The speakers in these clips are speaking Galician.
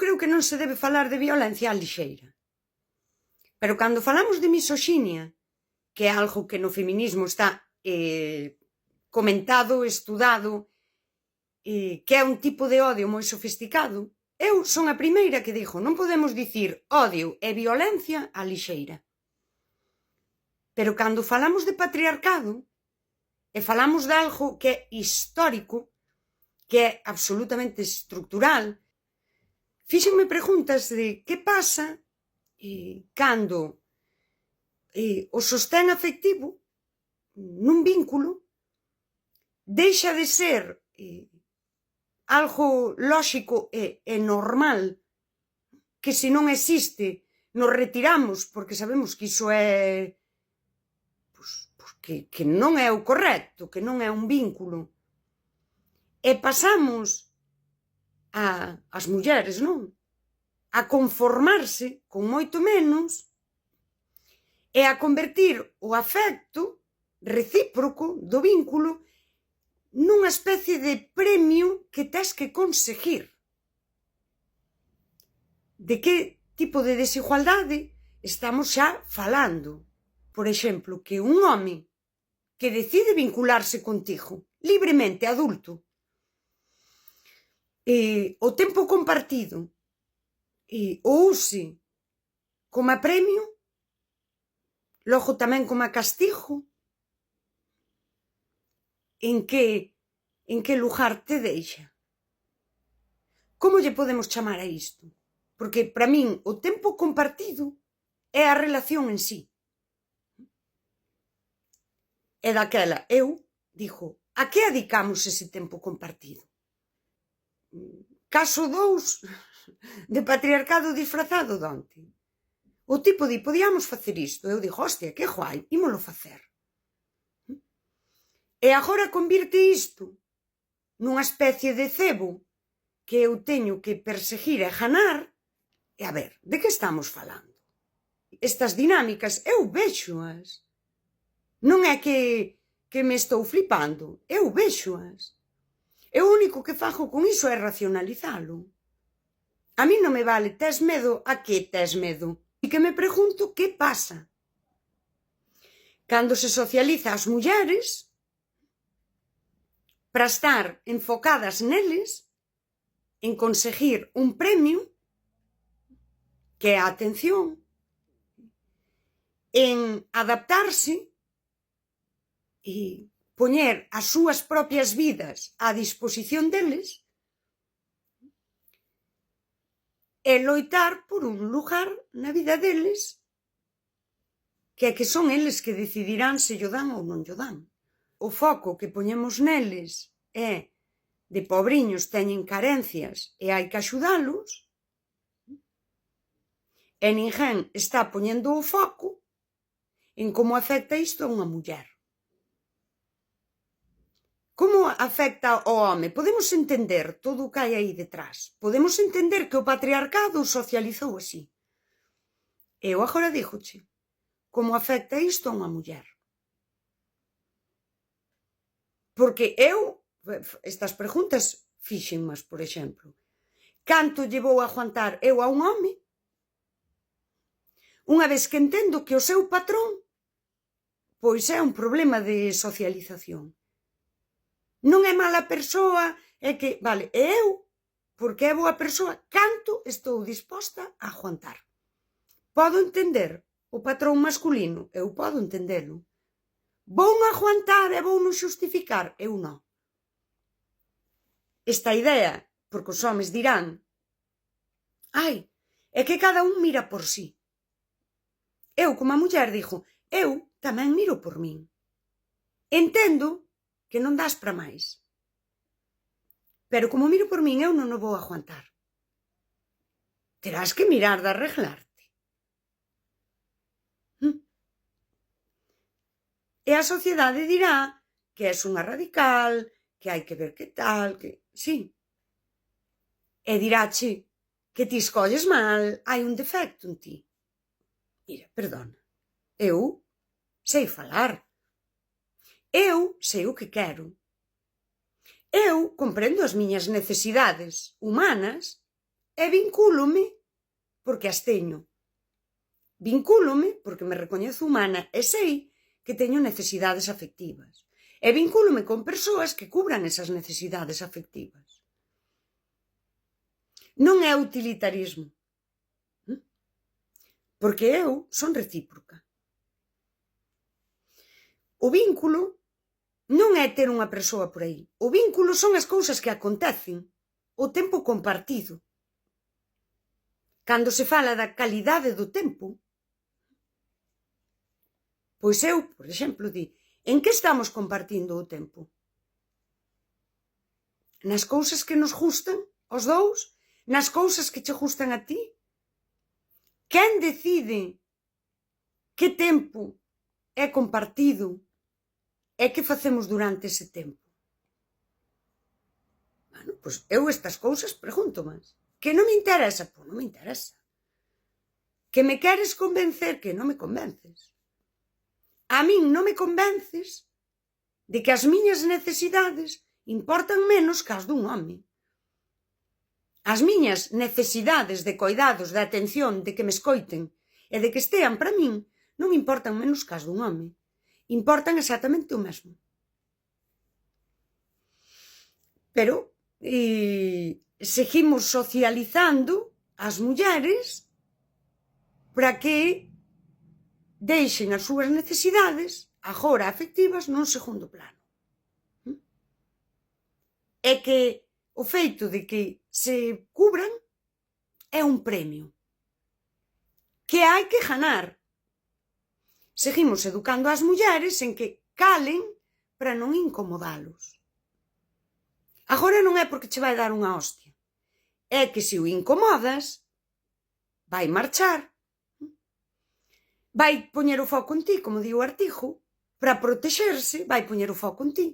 creo que non se debe falar de violencia á lixeira. Pero cando falamos de misoxinia, que é algo que no feminismo está comentado, estudado, que é un tipo de odio moi sofisticado, eu son a primeira que digo, non podemos dicir odio e violencia á lixeira. Pero cando falamos de patriarcado, e falamos de algo que é histórico, que é absolutamente estructural, fíxenme preguntas de que pasa cando o sostén afectivo nun vínculo deixa de ser algo lóxico e normal, que se non existe nos retiramos porque sabemos que iso é que non é o correcto, que non é un vínculo, e pasamos as mulleres, non? A conformarse con moito menos e a convertir o afecto recíproco do vínculo nunha especie de premio que tes que conseguir. De que tipo de desigualdade estamos xa falando? Por exemplo, que un home que decide vincularse contigo, libremente, adulto, o tempo compartido, o use como premio, logo tamén como castigo, en que lugar te deixa? Como lle podemos chamar a isto? Porque para min o tempo compartido é a relación en sí. E daquela eu digo, a que adicamos ese tempo compartido? Caso 2 de patriarcado disfrazado de onte. O tipo di, podíamos facer isto. Eu digo, hostia, que guai, ímolo facer. E agora convirte isto nunha especie de cebo que eu teño que perseguir e ganar. E a ver, de que estamos falando? Estas dinámicas, eu véxoas. Non é que me estou flipando, eu véxoas. E o único que fago con iso é racionalizalo. A mí non me vale, tes medo, a que tes medo? E que me pregunto que pasa. Cando se socializa as mulleres para estar enfocadas neles, en conseguir un premio, que é a atención, en adaptarse e poñer as súas propias vidas á disposición deles e loitar por un lugar na vida deles que son eles que decidirán se llo dan ou non llo dan. O foco que poñemos neles é de pobriños, teñen carencias e hai que axudalos, e ninguén está poñendo o foco en como afecta isto a unha muller. Como afecta ao home? Podemos entender todo o que hai aí detrás. Podemos entender que o patriarcado socializou así. Eu agora dígoche como afecta isto a unha muller. Porque eu, estas preguntas fíxenmas, por exemplo, canto lle vou aguantar eu a un home unha vez que entendo que o seu patrón pois é un problema de socialización. Non é mala persoa, é que, vale, e eu, porque é boa persoa, canto estou disposta a aguantar. Podo entender o patrón masculino, eu podo entendelo. Vou non aguantar e vou non xustificar, eu non. Esta idea, porque os homes dirán, ai, é que cada un mira por si. Eu, como a muller, digo, eu tamén miro por min. Entendo que non das para máis. Pero como miro por min, eu non o vou aguantar. Terás que mirar de arreglarte. E a sociedade dirá que és unha radical, que hai que ver que tal, que... Sí. E diráche que ti escolles mal, hai un defecto en ti. Mira, perdona, eu sei falar. Eu sei o que quero. Eu comprendo as miñas necesidades humanas e vincúlome porque as teño. Vincúlome porque me recoñezo humana e sei que teño necesidades afectivas. E vincúlome con persoas que cubran esas necesidades afectivas. Non é utilitarismo, porque eu son recíproca. O vínculo non é ter unha persoa por aí. O vínculo son as cousas que acontecen, o tempo compartido. Cando se fala da calidade do tempo, pois eu, por exemplo, di, en que estamos compartindo o tempo? Nas cousas que nos gustan aos dous? Nas cousas que che gustan a ti? Quen decide que tempo é compartido e que facemos durante ese tempo? Bueno, pois eu estas cousas pregúntomas. Que non me interesa? Pois non me interesa. Que me queres convencer? Que non me convences. A min non me convences de que as miñas necesidades importan menos que as dun home. As miñas necesidades de coidados, de atención, de que me escoiten e de que estean para min non importan menos que as dun home. Importan exactamente o mesmo. Pero seguimos socializando as mulleres para que deixen as súas necesidades, agora afectivas, nun segundo plano. É que o feito de que se cubran é un premio que hai que ganar. Seguimos educando as mulleres en que calen para non incomodalos. Agora non é porque che vai dar unha hostia. É que se o incomodas, vai marchar. Vai poñer o foco en ti, como di o artigo, para protexerse, vai poñer o foco en ti.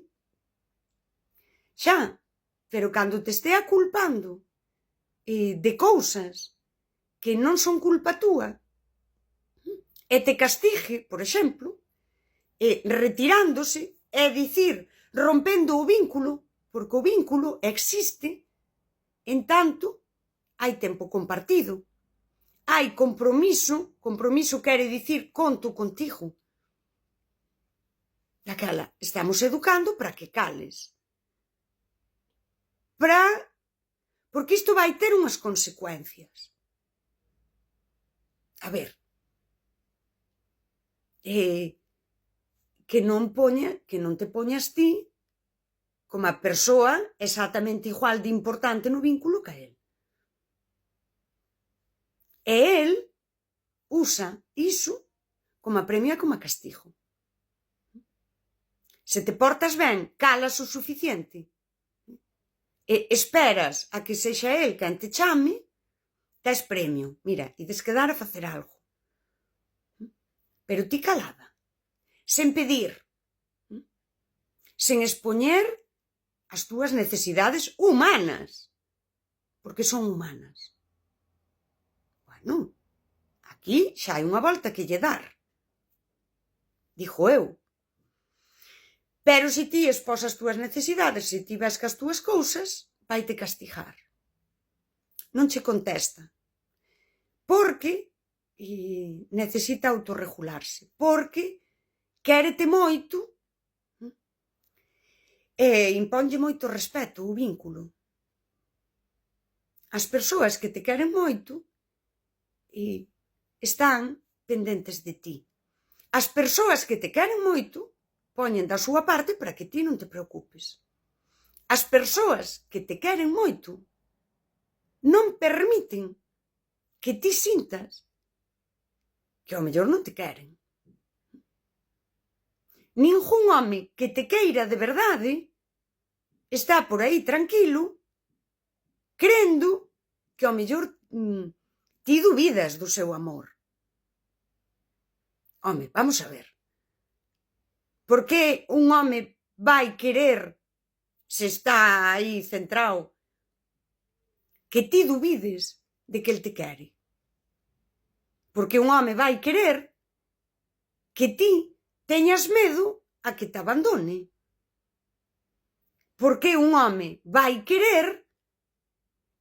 Xa, pero cando te estea culpando de cousas que non son culpa túa, e te castigue, por exemplo, retirándose, é dicir, rompendo o vínculo, porque o vínculo existe en tanto hai tempo compartido. Hai compromiso, compromiso quere dicir conto contigo. Daquela, estamos educando para que cales. Porque isto vai ter unhas consecuencias. A ver, que non te poñas ti como a persoa exactamente igual de importante no vínculo que a él. E él usa iso como a premio e como a castigo. Se te portas ben, calas o suficiente e esperas a que sexa él quen te chame, tes premio. Mira, ides quedar a facer algo. Pero ti calada, sen pedir, sen expoñer as túas necesidades humanas, porque son humanas. Bueno, aquí xa hai unha volta que lle dar, dixo eu. Pero se ti expós as túas necesidades, se ti ves que as túas cousas, vai te castigar. Non che contesta. Porque necesita autorregularse. Porque quérete moito e imponlle moito respeto o vínculo. As persoas que te queren moito están pendentes de ti. As persoas que te queren moito poñen da súa parte para que ti non te preocupes. As persoas que te queren moito non permiten que ti sintas que ao mellor non te queren. Ningún home que te queira de verdade está por aí tranquilo crendo que ao mellor ti dubidas do seu amor. Home, vamos a ver. Por que un home vai querer, se está aí centrado, que ti dubides de que el te quere? Porque un home vai querer que ti teñas medo a que te abandone. Porque un home vai querer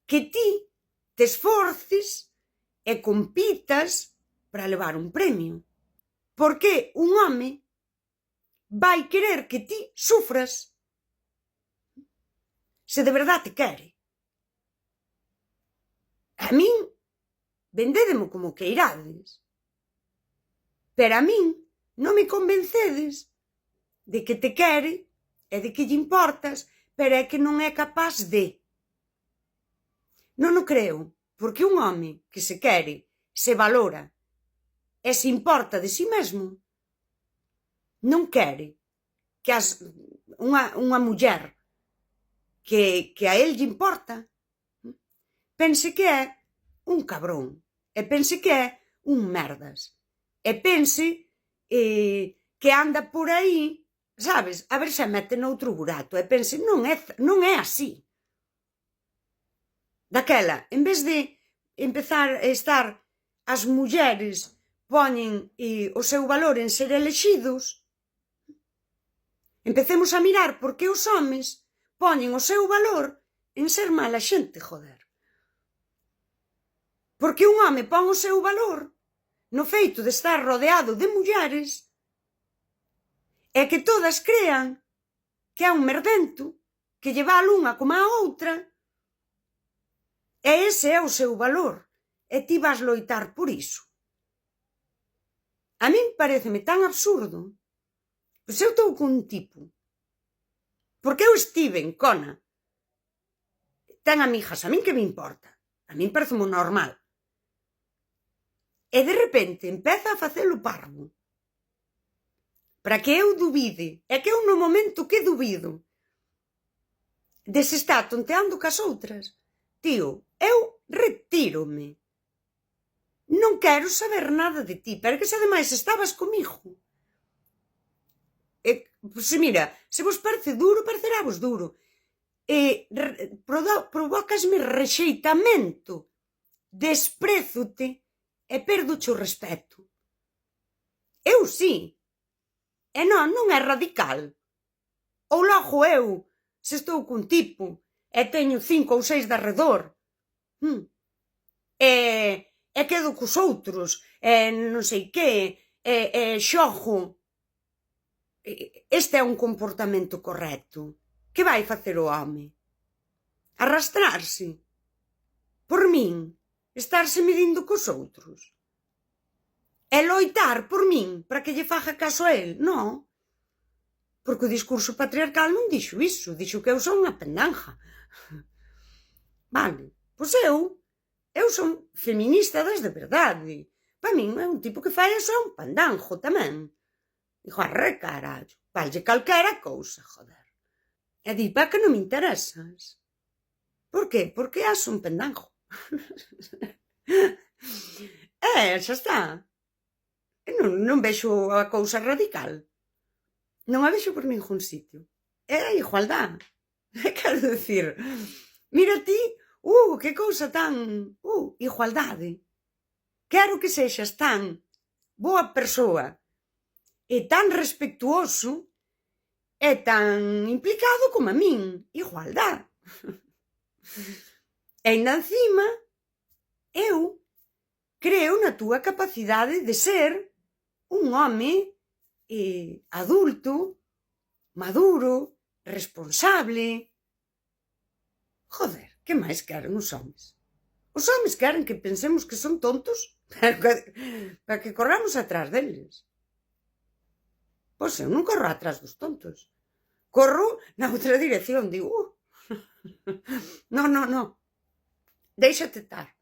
que ti te esforces e compitas para levar un premio. Porque un home vai querer que ti sufras se de verdade te quere. A min, vendédemo como que irades, pero a min non me convencedes de que te quere e de que lle importas, pero é que non é capaz de. Non o creo, porque un home que se quere, se valora e se importa de si mesmo, non quere que unha muller que a él lle importa pense que é un cabrón, e pense que é un merdas, e pense que anda por aí, sabes, a ver se mete noutro burato, e pense, non é así. Daquela, en vez de empezar a estar as mulleres poñen o seu valor en ser elexidos, empecemos a mirar porque os homes poñen o seu valor en ser mala xente, joder. Porque un home pon o seu valor no feito de estar rodeado de mulleres e que todas crean que é un merdento, que lle val unha como a outra, e ese é o seu valor, e ti vas loitar por iso. A min pareceme tan absurdo. Pois eu estou con un tipo, porque eu estive en Cona, ten amigas, a min que me importa, a min parece moi normal. E de repente empeza a facelo parvo. Para que eu dubide. É que eu no momento que dubido de se está tonteando cas outras, tío, eu retírome. Non quero saber nada de ti, pero que se ademais estabas comigo. Pois mira, se vos parece duro, parecerávos duro. Provócasme rexeitamento, desprezote, e perdoche o respeto. Eu sí. E non é radical. Ou logo eu, se estou cun tipo, e teño 5 ou 6 de arredor, e quedo cos outros, e non sei que, e xogo. Este é un comportamento correcto. Que vai facer o home? Arrastrarse? Por min? Estarse medindo cos outros? E loitar por min para que lle faga caso a el? Non. Porque o discurso patriarcal non dixo iso, dixo que eu son unha pendanja. Vale, pois eu son feminista das de verdade. Para min é un tipo que fai eso, é un pandanjo tamén. Digo, arre carallo, vallle calquera cousa, joder. E di, para que non me interesas. Por qué? Porque és un pendanjo. Xa está. Non vexo a cousa radical. Non a vexo por ningún sitio. É a igualdade. Quero dicir, mira ti, que cousa tan... igualdade. Quero que sexas tan boa persoa e tan respectuoso e tan implicado como a min. Igualdade. E ainda encima, eu creo na túa capacidade de ser un home adulto, maduro, responsable. Joder, que máis queren os homes? Os homes queren que pensemos que son tontos para que corramos atrás deles. Pois eu non corro atrás dos tontos. Corro na outra dirección, digo, non, déixate estar.